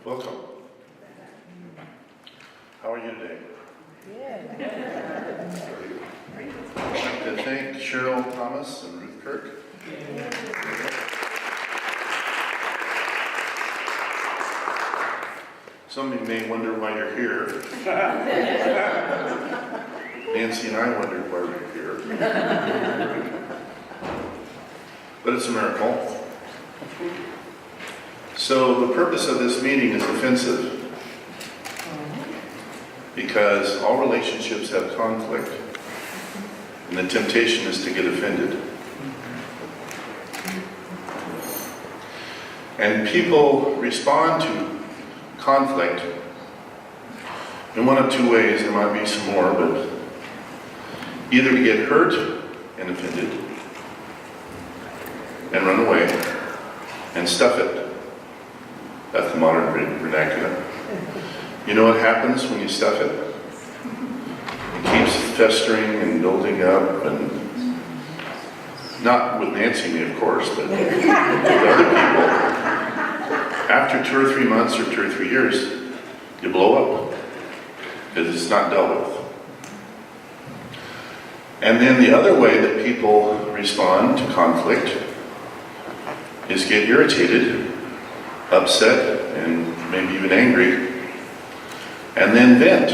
Welcome. How are you today? Good. I'd like to thank Cheryl Thomas and Ruth Kirk. Some of you may wonder why you're here. Nancy and I wondered why we're here. But it's a miracle. So the purpose of this meeting is offensive because all relationships have conflict and the temptation is to get offended. And people respond to conflict in one of two ways. There might be some more, but either to get hurt and offended and run away and stuff it. That's the modern vernacular. You know what happens when you stuff it? It keeps festering and building up, and not with Nancy and me, of course, but with other people. After 2 or 3 months or 2 or 3 years, you blow up because it's not dealt with. And then the other way that people respond to conflict is get irritated, upset, and maybe even angry, and then vent.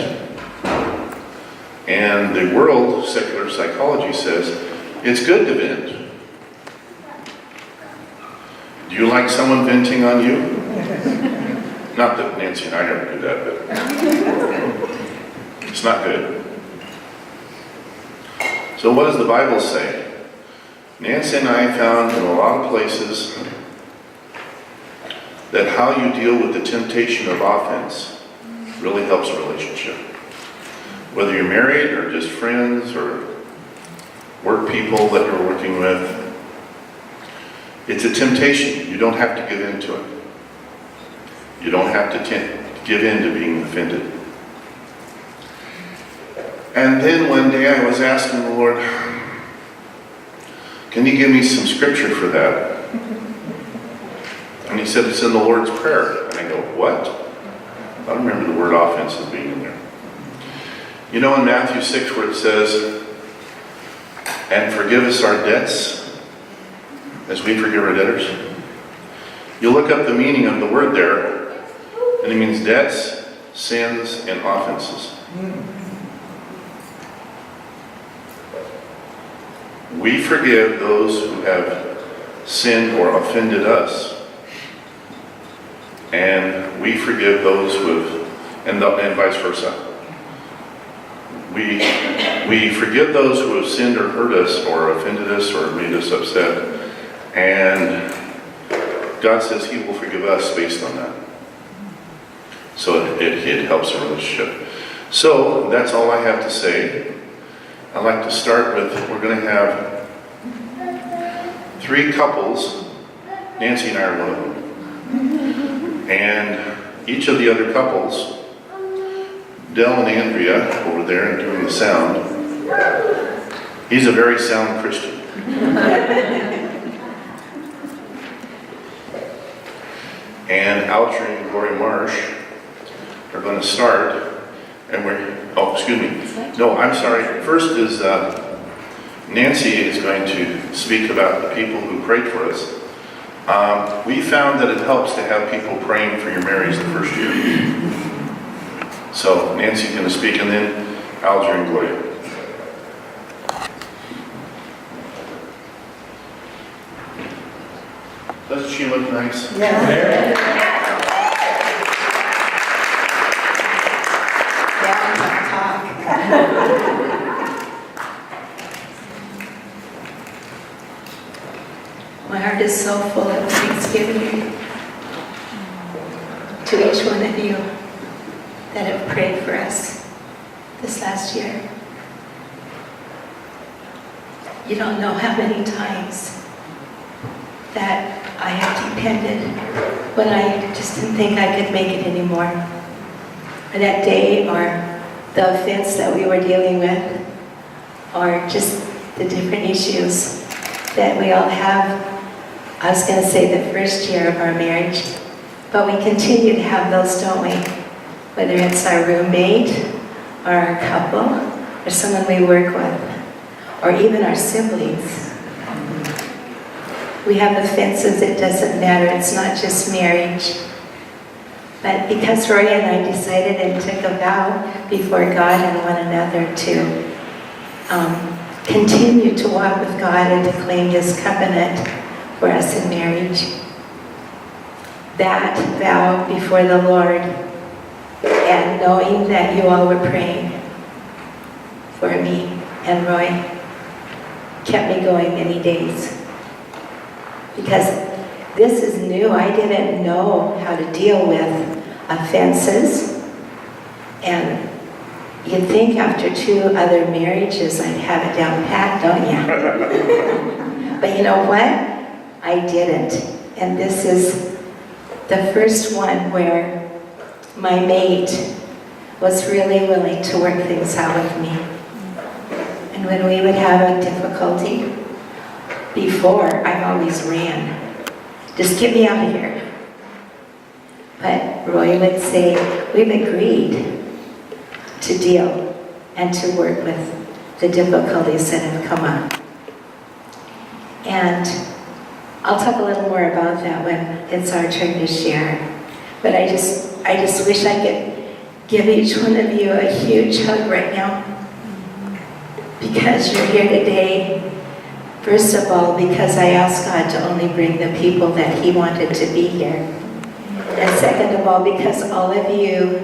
And the world, secular psychology says, it's good to vent. Do you like someone venting on you? Not that Nancy and I ever do that, but it's not good. So what does the Bible say? Nancy and I found in a lot of places that how you deal with the temptation of offense really helps a relationship. Whether you're married or just friends or work people that you're working with, it's a temptation. You don't have to give in to it. You don't have to give in to being offended. And then one day I was asking the Lord, can you give me some scripture for that? And he said, it's in the Lord's Prayer. And I go, what? I don't remember the word offense as being in there. You know in Matthew 6 where it says, and forgive us our debts as we forgive our debtors? You look up the meaning of the word there, and it means debts, sins, and offenses. We forgive those who have sinned or offended us. And we forgive those who have, and vice versa. We forgive those who have sinned or hurt us or offended us or made us upset. And God says He will forgive us based on that. So it helps a relationship. So that's all I have to say. I'd like to start with, we're going to have 3 couples. Nancy and I are one of them. And each of the other couples, Dell and Andrea over there and doing the sound, he's a very sound Christian. And Alger and Gloria Marsh are going to start, and No, I'm sorry. First is Nancy is going to speak about the people who prayed for us. We found that it helps to have people praying for your marriage the first year. So Nancy's going to speak, and then Alger and Gloria. Doesn't she look nice? Yeah. My heart is so full of thanksgiving to each one of you that have prayed for us this last year. You don't know how many times that I have depended when I just didn't think I could make it anymore. Or that day, or the offense that we were dealing with, or just the different issues that we all have. I was going to say the first year of our marriage, But we continue to have those, don't we? Whether it's our roommate, or our couple, or someone we work with, or even our siblings. We have offenses, it doesn't matter, it's not just marriage. But because Roy and I decided and took a vow before God and one another to continue to walk with God and to claim His covenant for us in marriage, that vow before the Lord, and knowing that you all were praying for me and Roy, kept me going many days. Because this is new. I didn't know how to deal with offenses. And you'd think after 2 other marriages I'd have it down pat, don't you? But you know what? I didn't. And this is the first one where my mate was really willing to work things out with me. And when we would have a difficulty, before, I always ran. Just get me out of here. But Roy would say, we've agreed to deal and to work with the difficulties that have come up. And I'll talk a little more about that when it's our turn to share. But I just wish I could give each one of you a huge hug right now. Because you're here today. First of all, because I asked God to only bring the people that He wanted to be here. And second of all, because all of you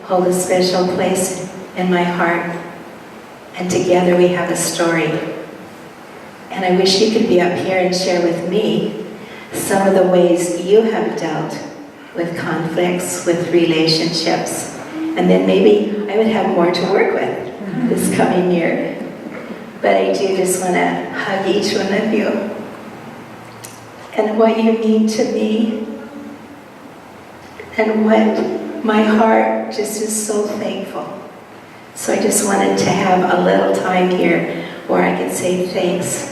hold a special place in my heart. And together we have a story. And I wish you could be up here and share with me some of the ways you have dealt with conflicts, with relationships. And then maybe I would have more to work with this coming year. But I do just want to hug each one of you. And what you mean to me. And what my heart just is so thankful. So I just wanted to have a little time here where I could say thanks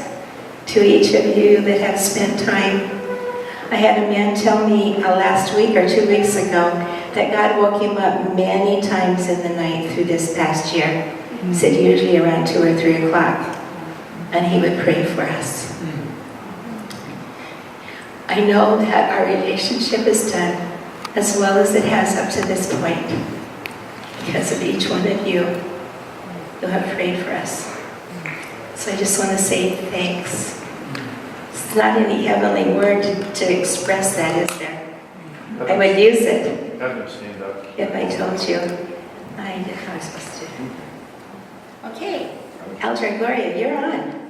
to each of you that have spent time. I had a man tell me last week or 2 weeks ago that God woke him up many times in the night through this past year. He said usually around 2 or 3 o'clock. And he would pray for us. I know that our relationship is done as well as it has up to this point because of each one of you who have prayed for us. So I just want to say thanks. It's not any heavenly word to express that, is there? I would use it if I told you I did how I was supposed to. Okay, Alter and Gloria, you're on.